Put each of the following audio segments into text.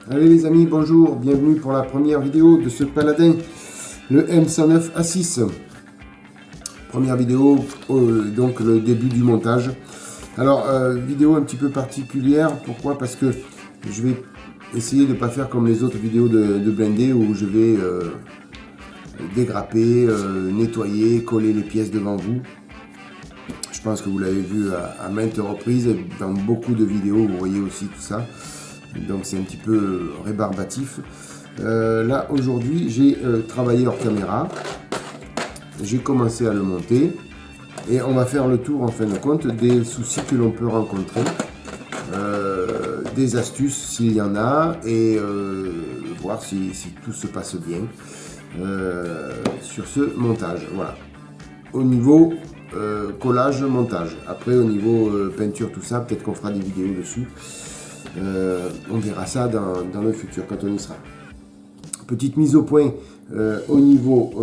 Allez les amis, bonjour, bienvenue pour la première vidéo de ce Paladin, le M109 A6. Première vidéo, donc le début du montage. Alors, vidéo un petit peu particulière, pourquoi? Parce que je vais essayer de ne pas faire comme les autres vidéos de blindé où je vais dégrapper, nettoyer, coller les pièces devant vous. Je pense que vous l'avez vu à maintes reprises, dans beaucoup de vidéos, vous voyez aussi tout ça. Donc c'est un petit peu rébarbatif. Là aujourd'hui j'ai travaillé hors caméra, j'ai commencé à le monter et on va faire le tour en fin de compte des soucis que l'on peut rencontrer, des astuces s'il y en a et voir si tout se passe bien sur ce montage. Voilà. Au niveau collage, montage. Après au niveau peinture, tout ça, peut-être qu'on fera des vidéos dessus. On verra ça dans le futur quand on y sera. Petite mise au point au niveau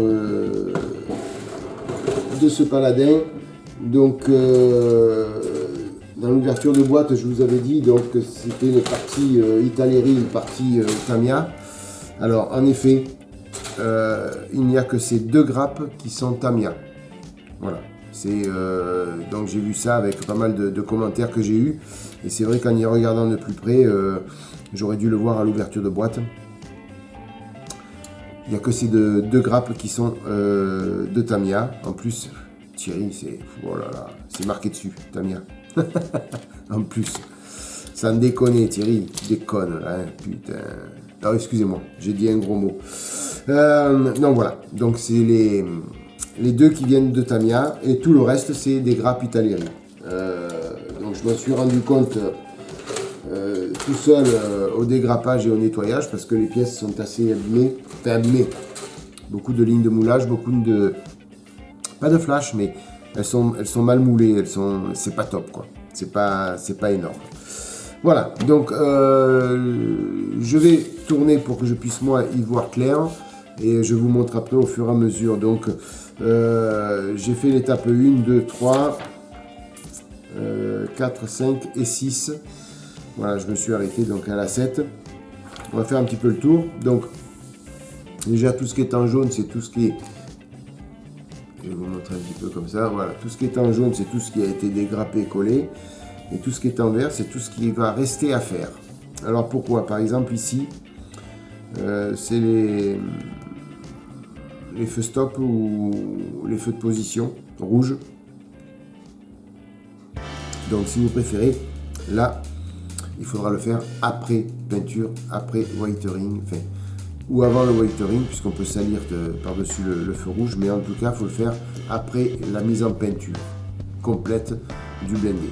de ce Paladin. Donc dans l'ouverture de boîte, je vous avais dit donc c'était une partie Italeri, une partie Tamiya. Alors en effet, il n'y a que ces deux grappes qui sont Tamiya. Voilà. Donc j'ai vu ça avec pas mal de commentaires que j'ai eu et c'est vrai qu'en y regardant de plus près j'aurais dû le voir à l'ouverture de boîte. Il n'y a que ces deux grappes qui sont de Tamiya. En plus Thierry, c'est oh là là, c'est marqué dessus Tamiya. En plus sans déconner Thierry, tu déconnes là, hein, putain. Alors excusez-moi, j'ai dit un gros mot. Donc voilà, donc c'est les deux qui viennent de Tamiya et tout le reste c'est des grappes Italeri. Donc je me suis rendu compte tout seul au dégrappage et au nettoyage parce que les pièces sont assez abîmées, enfin abîmées. Beaucoup de lignes de moulage, beaucoup de... pas de flash mais elles sont mal moulées, c'est pas top quoi, c'est pas énorme. Voilà, donc je vais tourner pour que je puisse moi y voir clair. Et je vous montre après au fur et à mesure. Donc j'ai fait l'étape 1, 2, 3, 4, 5 et 6. Voilà, je me suis arrêté donc à la 7. On va faire un petit peu le tour. Donc déjà tout ce qui est en jaune, c'est tout ce qui est... Je vais vous montrer un petit peu comme ça. Voilà, tout ce qui est en jaune, c'est tout ce qui a été dégrappé, collé. Et tout ce qui est en vert, c'est tout ce qui va rester à faire. Alors pourquoi? Par exemple ici, c'est les feux stop ou les feux de position rouges. Donc si vous préférez, là il faudra le faire après peinture, après whitering, enfin, ou avant le whitering puisqu'on peut salir par-dessus le feu rouge, mais en tout cas il faut le faire après la mise en peinture complète du blindé.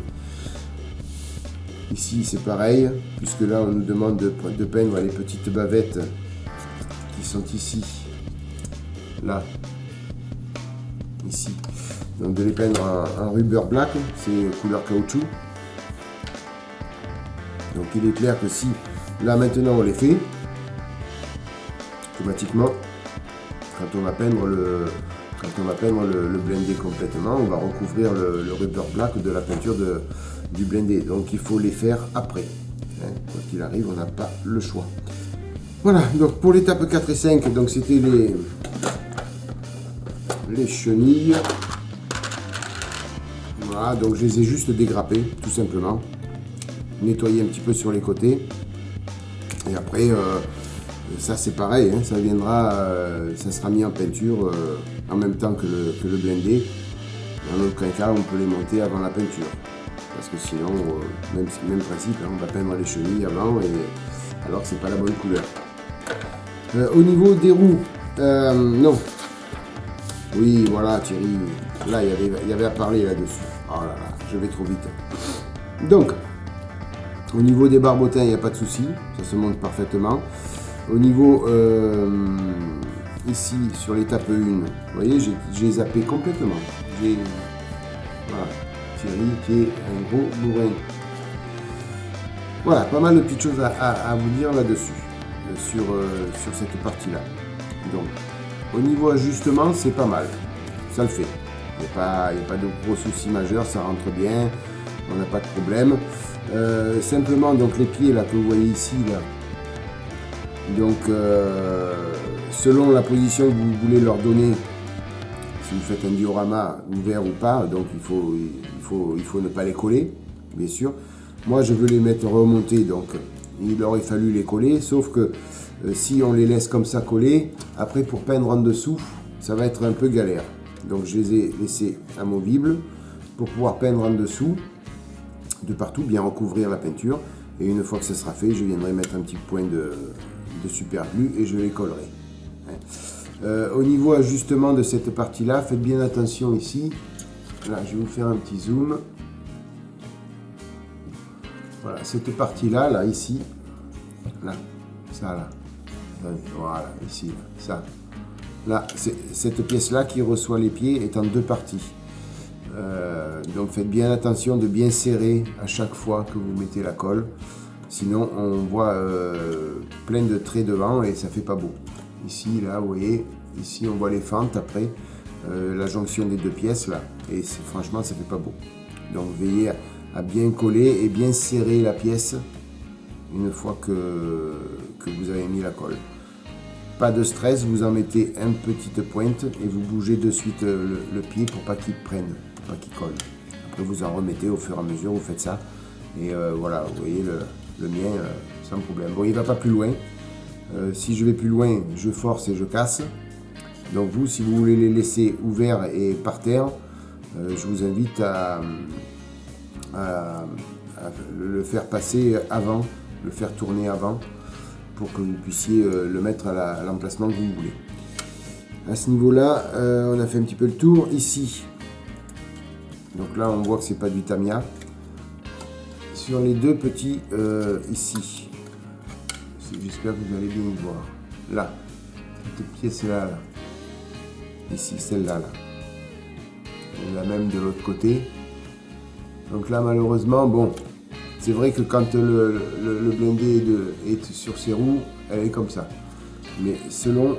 Ici c'est pareil, puisque là on nous demande de peindre les petites bavettes qui sont ici. Là, ici, donc de les peindre en rubber black, c'est couleur caoutchouc. Donc il est clair que si là maintenant on les fait, automatiquement, quand on va peindre le blindé complètement, on va recouvrir le rubber black de la peinture du blindé. Donc il faut les faire après. Hein, quoi qu'il arrive, on n'a pas le choix. Voilà, donc pour l'étape 4 et 5, donc c'était les chenilles. Voilà, donc je les ai juste dégrappées tout simplement, nettoyer un petit peu sur les côtés et après ça c'est pareil, hein, ça viendra, ça sera mis en peinture en même temps que le blindé. Dans aucun cas on peut les monter avant la peinture parce que sinon même principe, hein, on va peindre les chenilles avant et alors que c'est pas la bonne couleur. Au niveau des roues, non. Oui, voilà Thierry, là il y avait à parler là-dessus. Oh là là, je vais trop vite. Donc, au niveau des barbotins, il n'y a pas de souci, ça se monte parfaitement. Au niveau, ici, sur l'étape 1, vous voyez, j'ai zappé complètement. Voilà, Thierry qui est un gros bourrin. Voilà, pas mal de petites choses à vous dire là-dessus, sur cette partie-là. Donc, au niveau ajustement, c'est pas mal, ça le fait. Il n'y a pas de gros soucis majeurs, ça rentre bien, on n'a pas de problème. Simplement, donc les pieds là que vous voyez ici, là, Donc, selon la position que vous voulez leur donner, si vous faites un diorama ouvert ou pas, donc il faut ne pas les coller, bien sûr. Moi, je veux les mettre remontés, donc il aurait fallu les coller, sauf que si on les laisse comme ça coller, après pour peindre en dessous, ça va être un peu galère. Donc je les ai laissés amovibles pour pouvoir peindre en dessous, de partout, bien recouvrir la peinture. Et une fois que ça sera fait, je viendrai mettre un petit point de super glue et je les collerai. Au niveau ajustement de cette partie-là, faites bien attention ici. Là, je vais vous faire un petit zoom. Voilà, cette partie-là, là, ici, là, ça, là. Voilà, ici, là, ça. Là, cette pièce-là qui reçoit les pieds est en deux parties. Donc faites bien attention de bien serrer à chaque fois que vous mettez la colle. Sinon, on voit plein de traits devant et ça fait pas beau. Ici, là, vous voyez, ici, on voit les fentes après la jonction des deux pièces, là. Et franchement, ça fait pas beau. Donc, veillez à bien coller et bien serrer la pièce une fois que vous avez mis la colle. Pas de stress, vous en mettez une petite pointe et vous bougez de suite le pied pour pas qu'il prenne, pour pas qu'il colle. Après, vous en remettez au fur et à mesure, vous faites ça. Et voilà, vous voyez le mien sans problème. Bon, il va pas plus loin. Si je vais plus loin, je force et je casse. Donc vous, si vous voulez les laisser ouverts et par terre, je vous invite à le faire passer avant, le faire tourner avant, pour que vous puissiez le mettre à l'emplacement que vous voulez. À ce niveau-là, on a fait un petit peu le tour. Ici, donc là, on voit que c'est pas du Tamiya. Sur les deux petits ici, j'espère que vous allez bien voir. Là, cette pièce-là, là. Ici, celle-là, là. Et la même de l'autre côté. Donc là, malheureusement, bon, c'est vrai que quand le blindé est sur ses roues, elle est comme ça. Mais selon,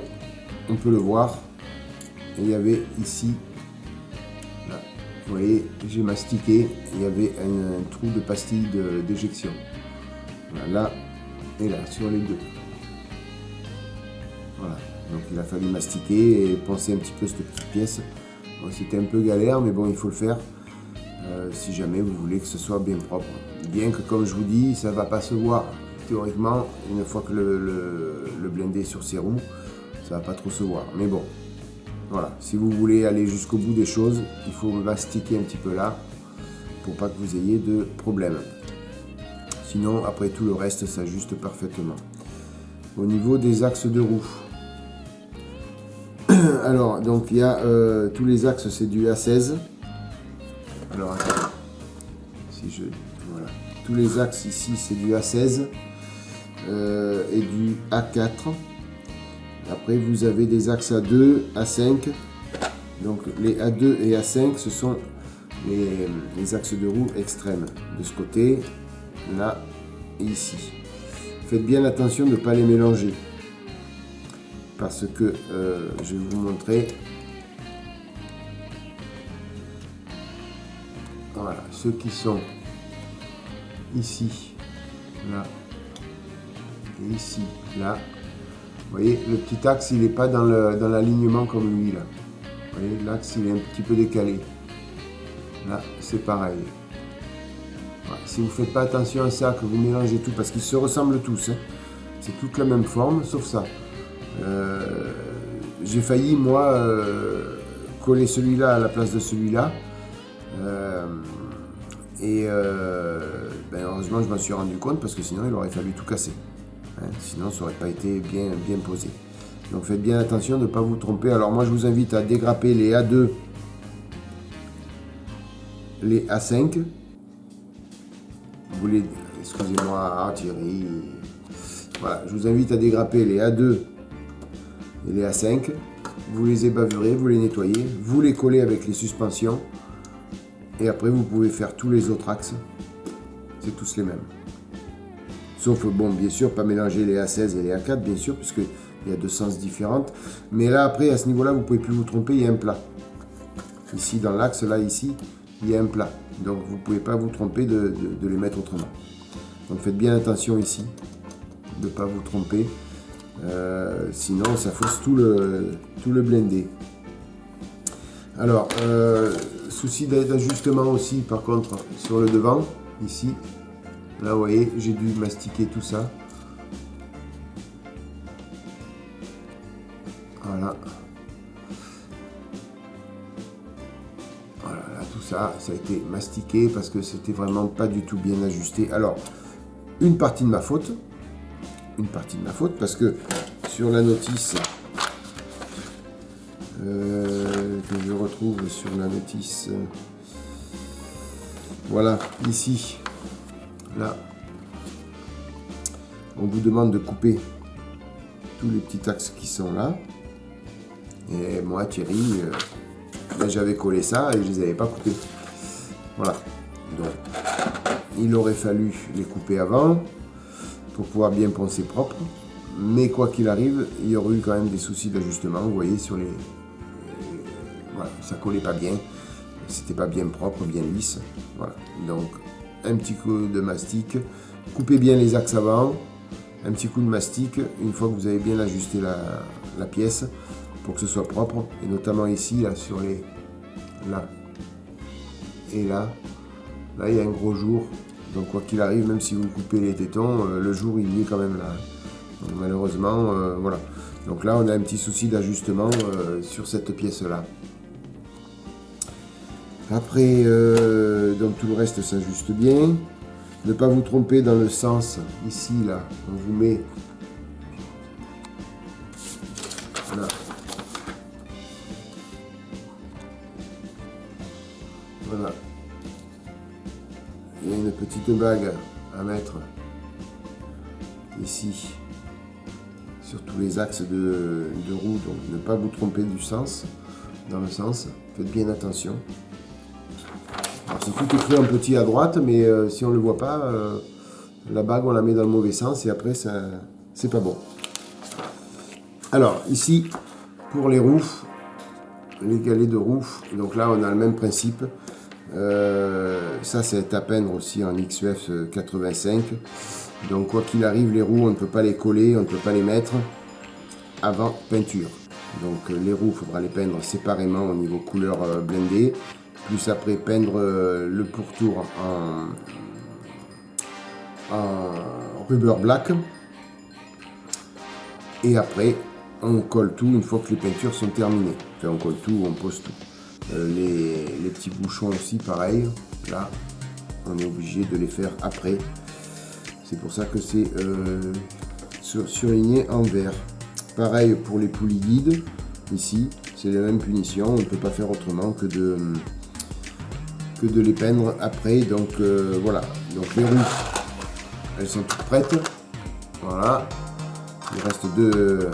on peut le voir, il y avait ici, là, vous voyez, j'ai mastiqué, il y avait un trou de pastille d'éjection. Là et là, sur les deux. Voilà, donc il a fallu mastiquer et poncer un petit peu cette petite pièce. Bon, c'était un peu galère, mais bon, il faut le faire. Si jamais vous voulez que ce soit bien propre. Bien que, comme je vous dis, ça ne va pas se voir théoriquement, une fois que le blindé est sur ses roues, ça ne va pas trop se voir. Mais bon, voilà, si vous voulez aller jusqu'au bout des choses, il faut mastiquer un petit peu là, pour pas que vous ayez de problème. Sinon, après tout le reste s'ajuste parfaitement. Au niveau des axes de roue, alors, donc il y a tous les axes, c'est du A16. Alors, attendez. Voilà. Tous les axes ici, c'est du A16 et du A4. Après, vous avez des axes A2, A5. Donc, les A2 et A5, ce sont les axes de roue extrêmes. De ce côté, là et ici. Faites bien attention de ne pas les mélanger. Parce que, je vais vous montrer. Voilà, ceux qui sont ici, là, et ici, là. Vous voyez, le petit axe, il n'est pas dans l'alignement comme lui, là. Vous voyez, l'axe, il est un petit peu décalé. Là, c'est pareil. Voilà. Si vous ne faites pas attention à ça, que vous mélangez tout, parce qu'ils se ressemblent tous, hein. C'est toute la même forme, sauf ça. J'ai failli, moi, coller celui-là à la place de celui-là. Heureusement je m'en suis rendu compte parce que sinon il aurait fallu tout casser, hein, sinon ça n'aurait pas été bien posé. Donc faites bien attention de ne pas vous tromper. Alors moi je vous invite à dégrapper les A2, les A5. Vous les, excusez-moi Thierry, voilà, je vous invite à dégrapper les A2 et les A5. Vous les ébavurez, vous les nettoyez, vous les collez avec les suspensions. Et après, vous pouvez faire tous les autres axes. C'est tous les mêmes. Sauf, bon, bien sûr, pas mélanger les A16 et les A4, bien sûr, puisqu'il y a deux sens différents. Mais là, après, à ce niveau-là, vous ne pouvez plus vous tromper, il y a un plat. Ici, dans l'axe, là, ici, il y a un plat. Donc, vous ne pouvez pas vous tromper de les mettre autrement. Donc, faites bien attention ici, de ne pas vous tromper. Sinon, ça fausse tout le blindé. Alors, souci d'ajustement aussi, par contre, sur le devant, ici. Là, vous voyez, j'ai dû mastiquer tout ça. Voilà. Voilà, là, tout ça, ça a été mastiqué parce que c'était vraiment pas du tout bien ajusté. Alors, une partie de ma faute. Parce que sur la notice que je retrouve sur la notice, voilà, ici, là, on vous demande de couper tous les petits axes qui sont là. Et moi, Thierry, ben, j'avais collé ça et je les avais pas coupés. Voilà. Donc, il aurait fallu les couper avant pour pouvoir bien poncer propre. Mais quoi qu'il arrive, il y aurait eu quand même des soucis d'ajustement. Vous voyez, sur les... voilà, ça collait pas bien. C'était pas bien propre, bien lisse. Voilà. Donc, un petit coup de mastic. Coupez bien les axes avant. Un petit coup de mastic. Une fois que vous avez bien ajusté la pièce, pour que ce soit propre. Et notamment ici, là, sur les... là. Et là. Là, il y a un gros jour. Donc, quoi qu'il arrive, même si vous coupez les tétons, le jour, il y est quand même là. Donc, malheureusement, voilà. Donc là, on a un petit souci d'ajustement sur cette pièce-là. Après, donc tout le reste s'ajuste bien. Ne pas vous tromper dans le sens. Ici, là, on vous met... Voilà. Voilà. Il y a une petite bague à mettre ici sur tous les axes de roue, donc ne pas vous tromper du sens, dans le sens, faites bien attention. C'est tout écrit en petit à droite, mais si on ne le voit pas, la bague on la met dans le mauvais sens et après ça c'est pas bon. Alors ici pour les roues, les galets de roue, donc là on a le même principe. Ça c'est à peindre aussi en XUF 85. Donc quoi qu'il arrive, les roues on ne peut pas les coller, on ne peut pas les mettre avant peinture. Donc les roues, il faudra les peindre séparément au niveau couleur blindée. Plus après peindre le pourtour en rubber black. Et après on colle tout une fois que les peintures sont terminées. Enfin on colle tout, on pose tout. Les petits bouchons aussi pareil. Là on est obligé de les faire après. C'est pour ça que c'est surligné en vert. Pareil pour les poulies guides. Ici, c'est la même punition. On ne peut pas faire autrement que de les peindre après. Donc voilà. Donc les roues, elles sont toutes prêtes. Voilà. Il reste deux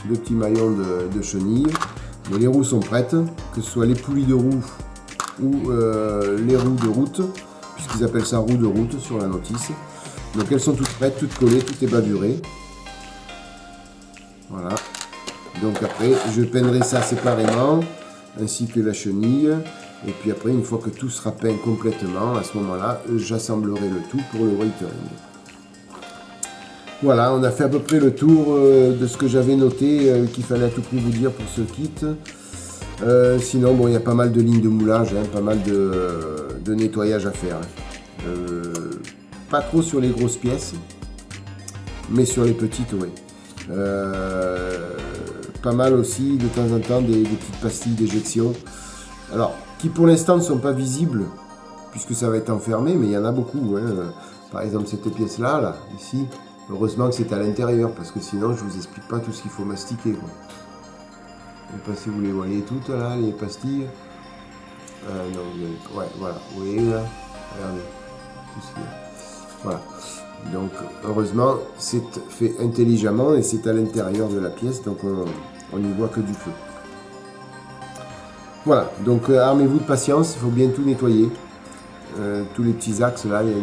petits maillons de chenilles. Mais les roues sont prêtes. Que ce soit les poulies de roue ou les roues de route. Puisqu'ils appellent ça roue de route sur la notice. Donc elles sont toutes prêtes, toutes collées, tout est bavuré. Voilà. Donc après, je peindrai ça séparément, ainsi que la chenille. Et puis après, une fois que tout sera peint complètement, à ce moment-là, j'assemblerai le tout pour le whitering. Voilà, on a fait à peu près le tour de ce que j'avais noté, qu'il fallait à tout prix vous dire pour ce kit. Sinon, bon, il y a pas mal de lignes de moulage, hein, pas mal de nettoyage à faire. Hein. Pas trop sur les grosses pièces, mais sur les petites, oui. Pas mal aussi, de temps en temps, des petites pastilles d'éjection. Alors, qui pour l'instant ne sont pas visibles, puisque ça va être enfermé, mais il y en a beaucoup. Hein. Par exemple, cette pièce-là, là, ici, heureusement que c'est à l'intérieur, parce que sinon, je vous explique pas tout ce qu'il faut mastiquer. Quoi. Je ne sais pas si vous les voyez toutes, là, les pastilles. Non, ouais, voilà, vous voyez, là, regardez, tout ce qu'il y a. Voilà, donc heureusement c'est fait intelligemment et c'est à l'intérieur de la pièce, donc on n'y voit que du feu. Voilà, donc armez-vous de patience, il faut bien tout nettoyer. Tous les petits axes là, il y a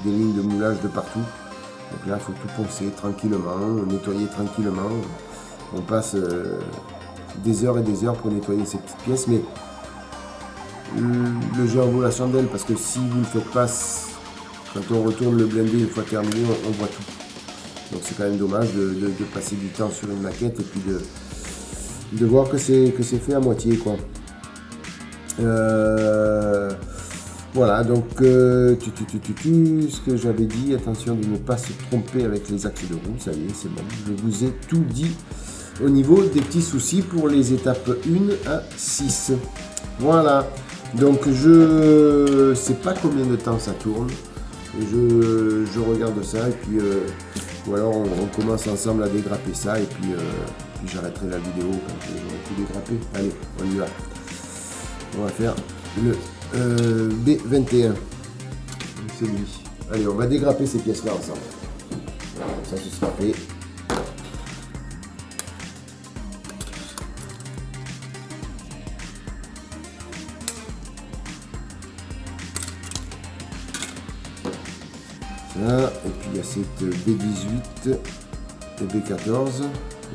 des lignes de moulage de partout. Donc là il faut tout poncer tranquillement, nettoyer tranquillement. On passe des heures et des heures pour nettoyer ces petites pièces, mais le jeu en vaut la chandelle parce que si vous ne le faites pas, quand on retourne le blindé une fois terminé, on voit tout. Donc c'est quand même dommage de passer du temps sur une maquette et puis de voir que c'est fait à moitié, quoi. Voilà, donc ce que j'avais dit, attention de ne pas se tromper avec les axes de roue, ça y est, c'est bon, je vous ai tout dit au niveau des petits soucis pour les étapes 1 à 6. Voilà, donc je sais pas combien de temps ça tourne, je regarde ça et puis ou alors on commence ensemble à dégrapper ça et puis j'arrêterai la vidéo quand j'aurai tout dégrappé. Allez, on y va. On va faire le B21. C'est lui. Allez, on va dégrapper ces pièces-là ensemble. Voilà, ça ce sera fait. Ça, et puis il y a cette B18 et B14.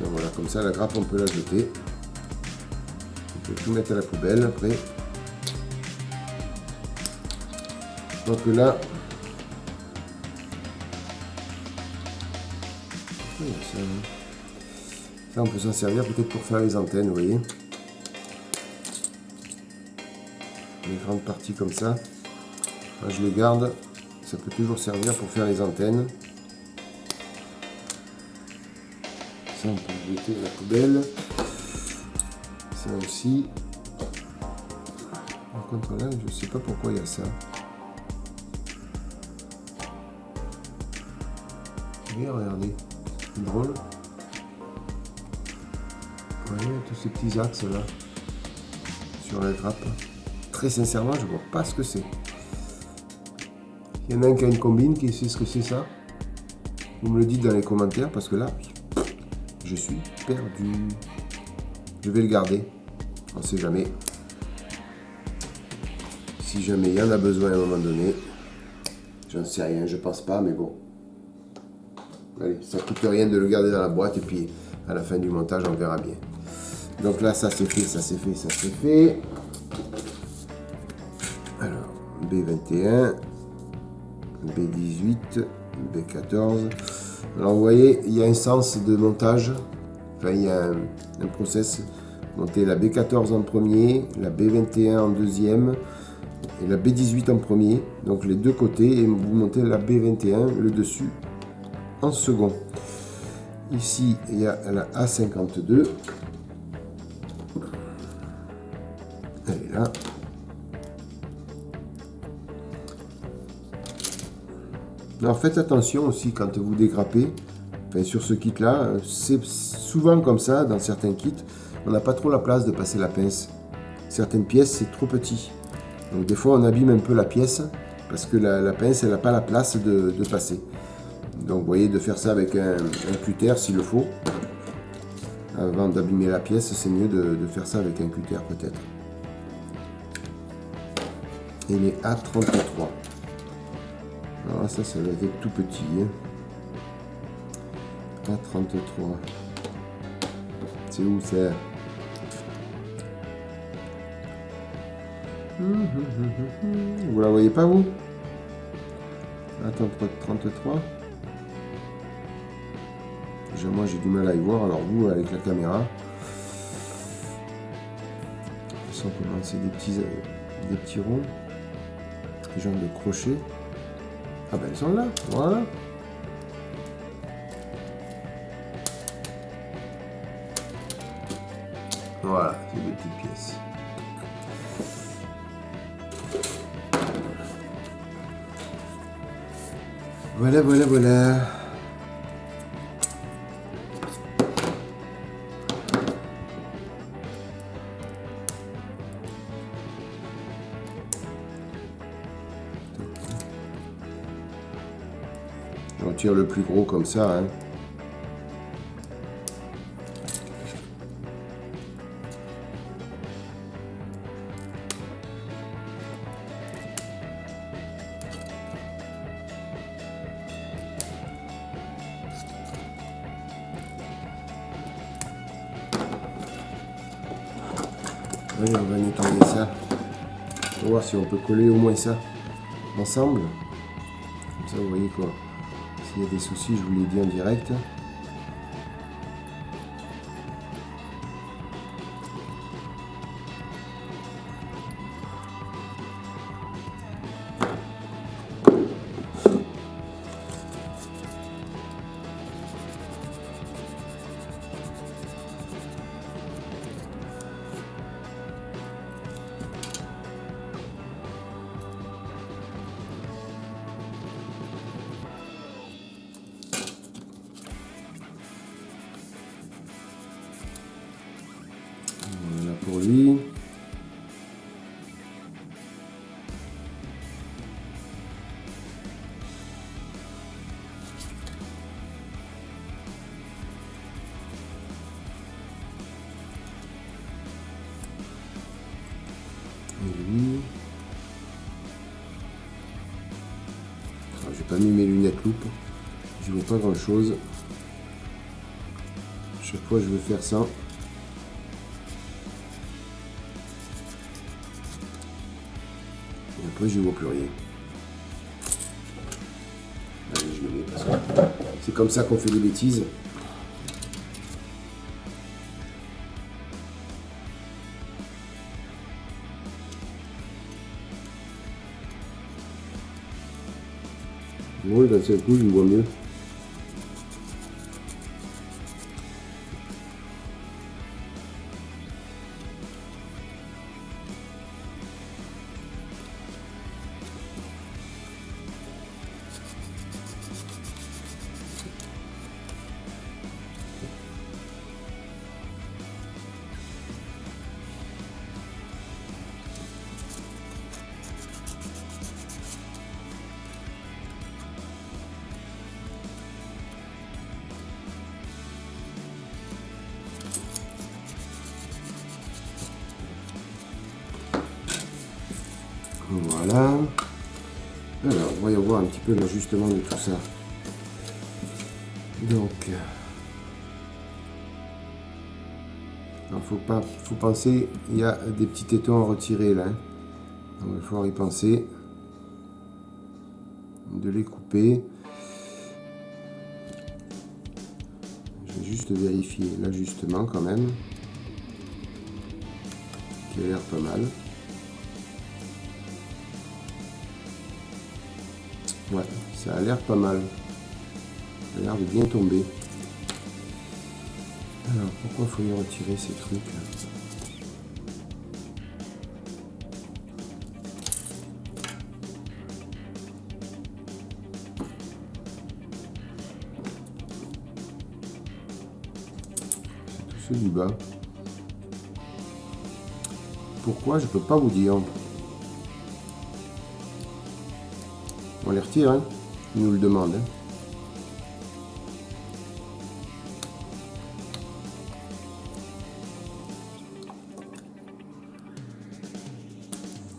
Donc voilà, comme ça la grappe on peut la jeter. On peut tout mettre à la poubelle après. Donc là, ça on peut s'en servir peut-être pour faire les antennes, vous voyez. Les grandes parties comme ça. Moi, je les garde, ça peut toujours servir pour faire les antennes. Ça on peut le jeter à la poubelle. Ça aussi. Par contre là, je sais pas pourquoi il y a ça. Regardez, c'est drôle. Vous voyez tous ces petits axes là sur la grappe. Très sincèrement, je vois pas ce que c'est. Il y en a un qui a une combine qui sait ce que c'est ça. Vous me le dites dans les commentaires parce que là, je suis perdu. Je vais le garder. On sait jamais. Si jamais il y en a besoin à un moment donné, j'en sais rien, je pense pas, mais bon. Allez, ça coûte rien de le garder dans la boîte et puis à la fin du montage on verra bien. Donc là ça c'est fait, ça c'est fait, ça c'est fait. Alors B21, B18, B14. Alors vous voyez, il y a un sens de montage, enfin il y a un process. Monter la B14 en premier, la B21 en deuxième et la B18 en premier. Donc les deux côtés et vous montez la B21, le dessus en second. Ici il y a la A52. Elle est là. Alors faites attention aussi quand vous dégrappez. Enfin, sur ce kit là, c'est souvent comme ça dans certains kits. On n'a pas trop la place de passer la pince. Certaines pièces c'est trop petit. Donc des fois on abîme un peu la pièce parce que la pince elle n'a pas la place de passer. Donc vous voyez, de faire ça avec un cutter s'il le faut. Avant d'abîmer la pièce, c'est mieux de faire ça avec un cutter peut-être. Et les A33. Alors ça va être tout petit. Hein. A33. C'est où c'est? Vous la voyez pas vous? A33. Déjà moi j'ai du mal à y voir, alors vous avec la caméra. On commence des petits ronds. Des genres de crochets. Ah ben ils sont là, voilà. Voilà, c'est des petites pièces. Voilà. Je retire le plus gros comme ça. Hein. Allez, on va nettoyer ça. On va voir si on peut coller au moins ça ensemble. Comme ça, vous voyez quoi. S'il y a des soucis, je vous l'ai dit en direct. Voilà pour lui. Et lui. J'ai pas mis mes lunettes loupe. Je vois pas grand chose. Chaque fois je veux faire ça. Et après je vois plus rien. Allez, je le mets parce que c'est comme ça qu'on fait des bêtises. Oui, d'un seul coup, je me vois mieux. Voilà. Alors, voyons voir un petit peu l'ajustement de tout ça. Donc, faut penser, il y a des petits tétons à retirer là. Donc, il faut y penser, de les couper. Je vais juste vérifier l'ajustement quand même, qui a l'air pas mal. Ouais, ça a l'air pas mal. Ça a l'air de bien tomber. Alors, pourquoi faut y retirer ces trucs là? C'est tous ceux du bas. Pourquoi? Je peux pas vous dire. On les retire, hein? Ils nous le demandent. Hein?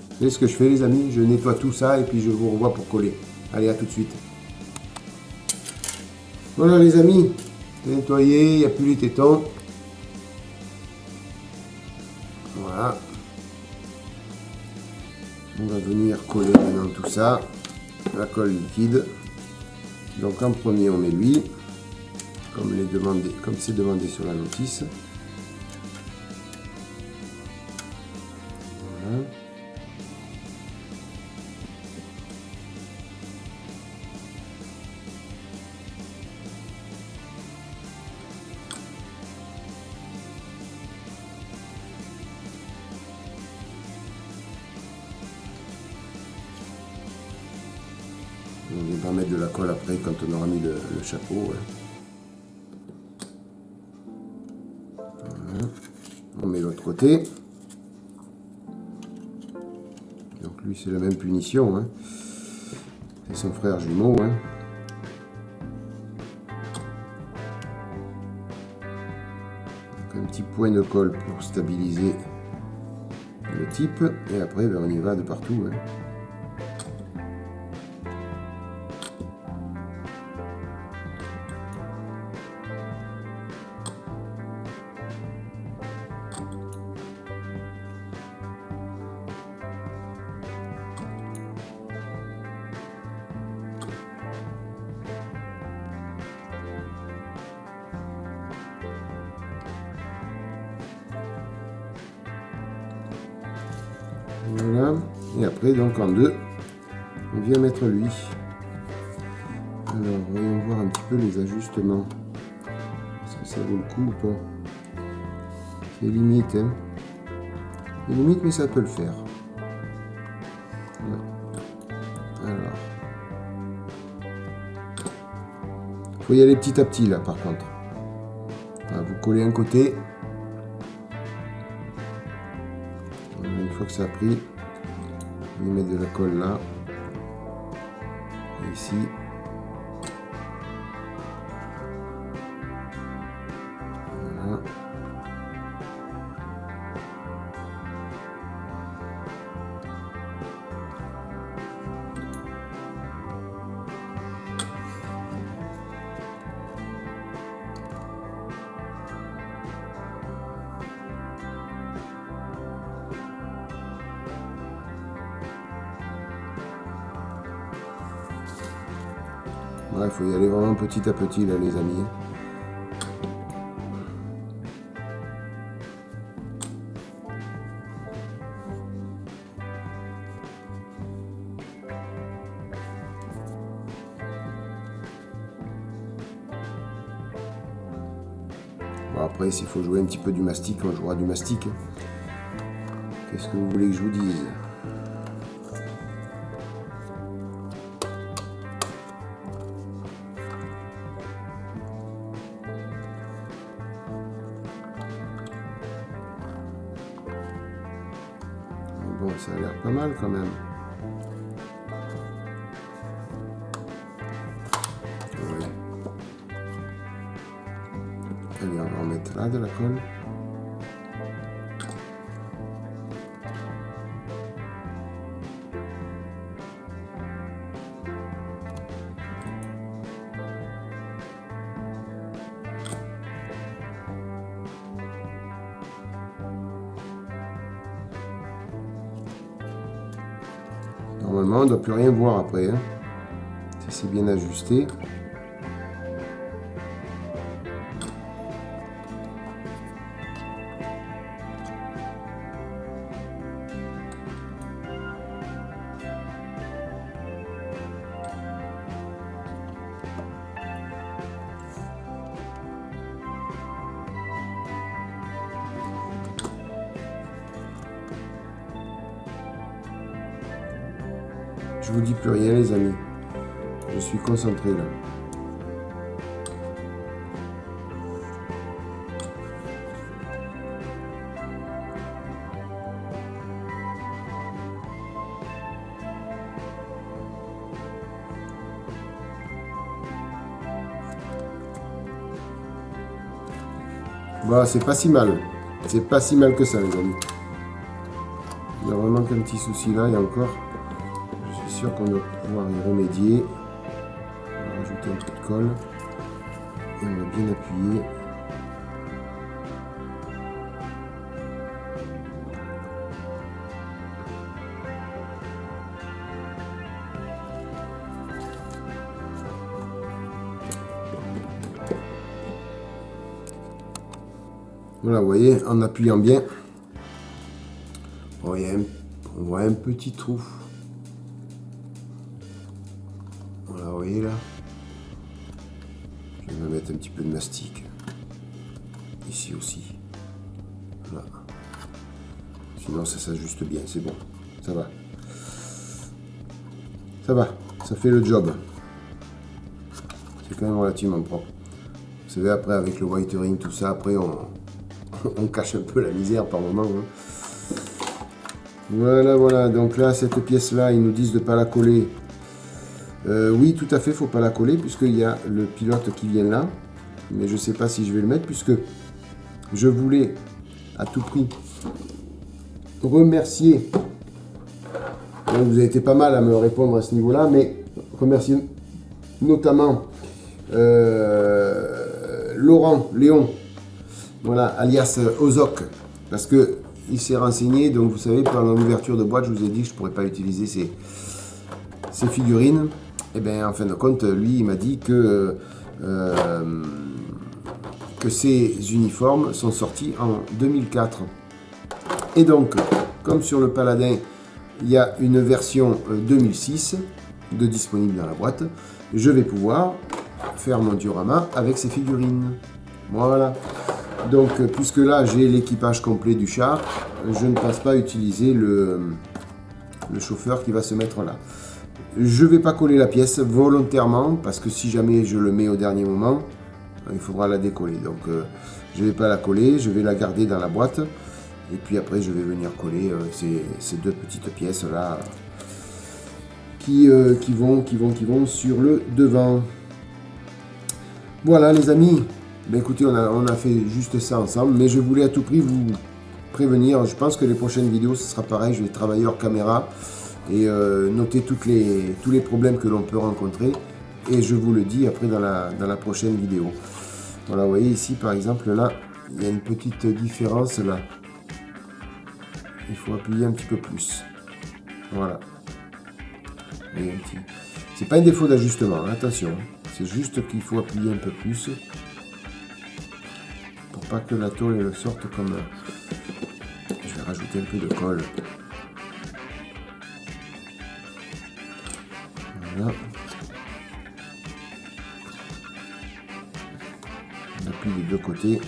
Vous voyez ce que je fais, les amis? Je nettoie tout ça et puis je vous revois pour coller. Allez, à tout de suite. Voilà, les amis. C'est nettoyé, il n'y a plus les tétons. Voilà. On va venir coller maintenant tout ça. La colle liquide. Donc en premier, on met lui. Comme c'est demandé sur la notice. Voilà. On ne va pas mettre de la colle après quand on aura mis le chapeau. Ouais. Voilà. On met l'autre côté. Donc lui c'est la même punition. Hein. C'est son frère jumeau. Hein. Donc un petit point de colle pour stabiliser le type. Et après ben, on y va de partout. Hein. Voilà. Et après, donc en 2, on vient mettre lui. Alors, voyons voir un petit peu les ajustements. Est-ce que ça vaut le coup ou pas? C'est limite, hein. C'est limite, mais ça peut le faire. Voilà. Alors. Faut y aller petit à petit, là, par contre. Voilà, vous collez un côté. Voilà, une fois que ça a pris, vous mettre de la colle là. Et ici. Voilà. Il faut y aller vraiment petit à petit, là, les amis. Bon, après, s'il faut jouer un petit peu du mastic, on jouera du mastic. Qu'est-ce que vous voulez que je vous dise? Bon, ça a l'air pas mal quand même. Ouais. Allez, on va en mettre là de la colle. Normalement, on ne doit plus rien voir après, hein, si c'est bien ajusté. Je vous dis plus rien, les amis. Je suis concentré là. Voilà, c'est pas si mal. C'est pas si mal que ça, les amis. Il y a vraiment qu'un petit souci là, et encore. Je suis sûr qu'on doit pouvoir y remédier. On va rajouter un peu de colle. Et on va bien appuyer. Voilà, vous voyez, en appuyant bien, on voit un petit trou. Voilà, vous voyez là. Je vais mettre un petit peu de mastic. Ici aussi. Voilà. Sinon, ça s'ajuste bien, c'est bon. Ça va. Ça va, ça fait le job. C'est quand même relativement propre. Vous savez, après, avec le whitering, tout ça, après, on cache un peu la misère par moment. Hein. Voilà, voilà. Donc là, cette pièce-là, ils nous disent de ne pas la coller. Oui, tout à fait, il ne faut pas la coller, puisqu'il y a le pilote qui vient là. Mais je ne sais pas si je vais le mettre, puisque je voulais à tout prix remercier. Vous avez été pas mal à me répondre à ce niveau-là, mais remercier notamment Léon, voilà, alias Ozok, parce que il s'est renseigné. Donc vous savez, pendant l'ouverture de boîte, je vous ai dit que je ne pourrais pas utiliser ces figurines. Et bien en fin de compte, lui, il m'a dit que ces uniformes sont sortis en 2004. Et donc, comme sur le Paladin, il y a une version 2006 de disponible dans la boîte. Je vais pouvoir faire mon diorama avec ces figurines. Voilà. Donc, puisque là, j'ai l'équipage complet du char, je ne pense pas utiliser le chauffeur qui va se mettre là. Je ne vais pas coller la pièce volontairement, parce que si jamais je le mets au dernier moment, il faudra la décoller. Donc, je ne vais pas la coller, je vais la garder dans la boîte. Et puis après, je vais venir coller ces deux petites pièces là qui vont sur le devant. Voilà les amis. Ben écoutez, on a fait juste ça ensemble, mais je voulais à tout prix vous prévenir. Je pense que les prochaines vidéos, ce sera pareil. Je vais travailler hors caméra et noter tous les problèmes que l'on peut rencontrer. Et je vous le dis après dans la prochaine vidéo. Voilà, vous voyez ici par exemple, là, il y a une petite différence là. Il faut appuyer un petit peu plus. Voilà. C'est pas un défaut d'ajustement, hein, attention. C'est juste qu'il faut appuyer un peu plus. Pour pas que la tôle elle sorte comme... Je vais rajouter un peu de colle. Voilà. On appuie des deux côtés.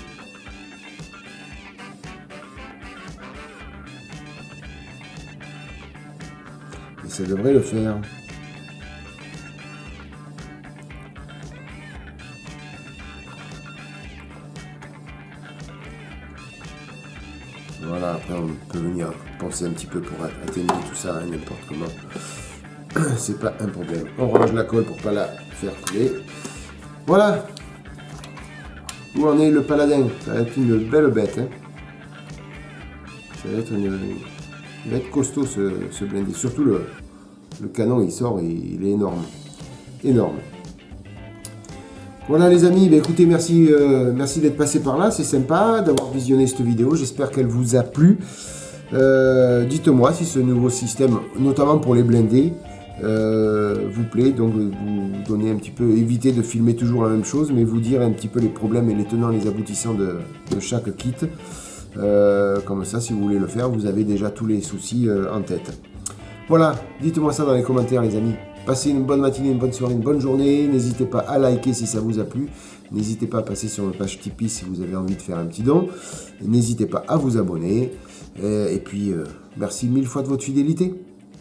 Et ça devrait le faire. Voilà, après on peut venir penser un petit peu pour atténuer tout ça, hein, n'importe comment. C'est pas un problème. On range la colle pour pas la faire couler. Voilà. Où en est le paladin? Ça va être une belle bête. Hein. Ça va être il va être costaud ce blindé. Surtout le canon, il sort et il est énorme. Énorme. Voilà les amis, bah écoutez, merci d'être passé par là, c'est sympa d'avoir visionné cette vidéo, j'espère qu'elle vous a plu. Dites-moi si ce nouveau système, notamment pour les blindés, vous plaît, donc vous donner un petit peu, éviter de filmer toujours la même chose, mais vous dire un petit peu les problèmes et les tenants, les aboutissants de chaque kit. Comme ça, si vous voulez le faire, vous avez déjà tous les soucis en tête. Voilà, dites-moi ça dans les commentaires les amis. Passez une bonne matinée, une bonne soirée, une bonne journée. N'hésitez pas à liker si ça vous a plu. N'hésitez pas à passer sur ma page Tipeee si vous avez envie de faire un petit don. N'hésitez pas à vous abonner. Et puis, merci mille fois de votre fidélité.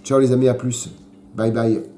Ciao les amis, à plus. Bye bye.